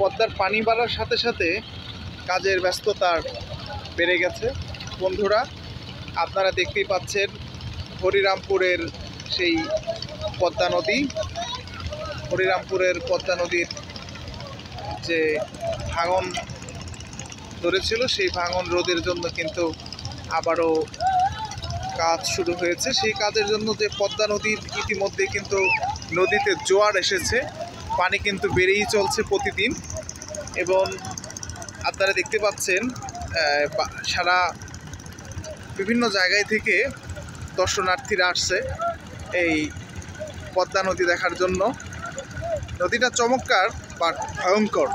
পদ্মার পানি বাড়ার সাথে সাথে কাজের ব্যস্ততা বেড়ে গেছে। বন্ধুরা, আপনারা দেখতেই পাচ্ছেন হরিরামপুরের সেই পদ্মা নদী, হরিরামপুরের পদ্মা নদীর যে ভাঙন ধরেছিল সেই ভাঙন রোধের জন্য কিন্তু আবারও কাজ শুরু হয়েছে। সেই কাজের জন্য যে পদ্মা নদীর ইতিমধ্যে কিন্তু নদীতে জোয়ার এসেছে, পানি কিন্তু বেড়েই চলছে প্রতিদিন। এবং আপনারা দেখতে পাচ্ছেন সারা বিভিন্ন জায়গায় থেকে দর্শনার্থীরা আসছে এই পদ্মা নদী দেখার জন্য। নদীটা চমৎকার বা ভয়ঙ্কর,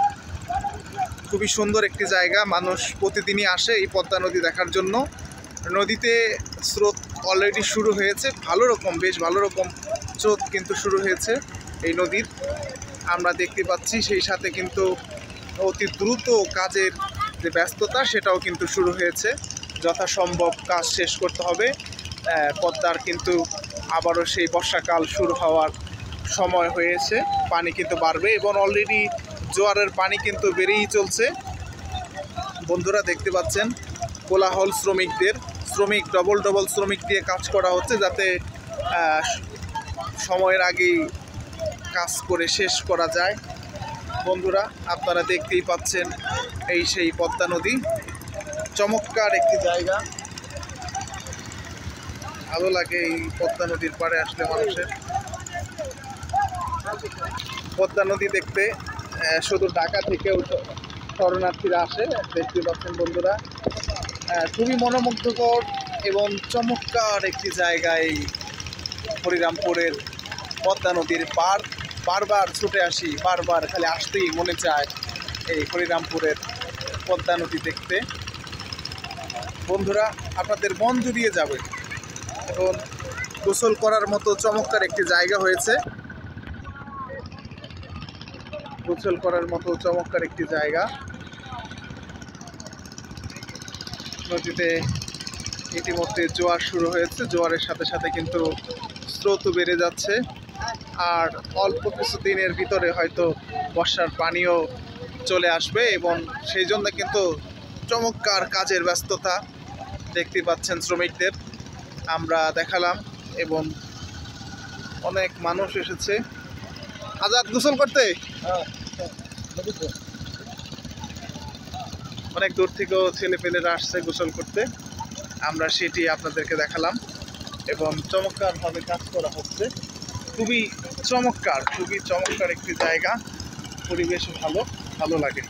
খুবই সুন্দর একটি জায়গা। মানুষ প্রতিদিনই আসে এই পদ্মা নদী দেখার জন্য। নদীতে স্রোত অলরেডি শুরু হয়েছে, বেশ ভালো রকম স্রোত কিন্তু শুরু হয়েছে এই নদীর, আমরা দেখতে পাচ্ছি। সেই সাথে কিন্তু অতি দ্রুত কাজের যে ব্যস্ততা সেটাও কিন্তু শুরু হয়েছে। যথাসম্ভব কাজ শেষ করতে হবে। পদ্মার কিন্তু আবারও সেই বর্ষাকাল শুরু হওয়ার সময় হয়েছে, পানি কিন্তু বাড়বে এবং অলরেডি জোয়ারের পানি কিন্তু বেড়েই চলছে। বন্ধুরা দেখতে পাচ্ছেন কোলাহল শ্রমিক ডবল শ্রমিক দিয়ে কাজ করা হচ্ছে, যাতে সময়ের আগেই কাজ করে শেষ করা যায়। বন্ধুরা, আপনারা দেখতেই পাচ্ছেন এই সেই পদ্মা নদী, চমৎকার একটি জায়গা। ভালো লাগে এই পদ্মা নদীর পাড়ে আসলে মানুষের। পদ্মা নদী দেখতে শুধু ঢাকা থেকেও শরণার্থীরা আসে, দেখতে পাচ্ছেন বন্ধুরা। খুবই মনোমুগ্ধকর এবং চমৎকার একটি জায়গায় হরিরামপুরের পদ্মা নদীর বারবার ছুটে আসি, বারবার খালি আসতেই মনে চায় এই হরিরামপুরের পদ্মা নদী দেখতে। বন্ধুরা, আপনাদের মন জুড়িয়ে যাবে। এবং গোসল করার মতো চমৎকার একটি জায়গা হয়েছে, গোসল করার মতো চমৎকার একটি জায়গা। নদীতে ইতিমধ্যে জোয়ার শুরু হয়েছে, জোয়ারের সাথে সাথে কিন্তু স্রোতও বেড়ে যাচ্ছে। আর অল্প কিছুদিনের ভিতরে হয়তো বর্ষার পানিও চলে আসবে এবং সেই জন্য কিন্তু চমৎকার কাজের ব্যস্ততা দেখতে পাচ্ছেন শ্রমিকদের আমরা দেখালাম। এবং অনেক মানুষ এসেছে আজাদ গোসল করতে, অনেক দূর থেকেও ছেলেপেলেরা আসছে গোসল করতে, আমরা সেটি আপনাদেরকে দেখালাম। এবং চমৎকারভাবে কাজ করা হচ্ছে, খুবই চমৎকার একটি জায়গা, পরিবেশ ভালো লাগে।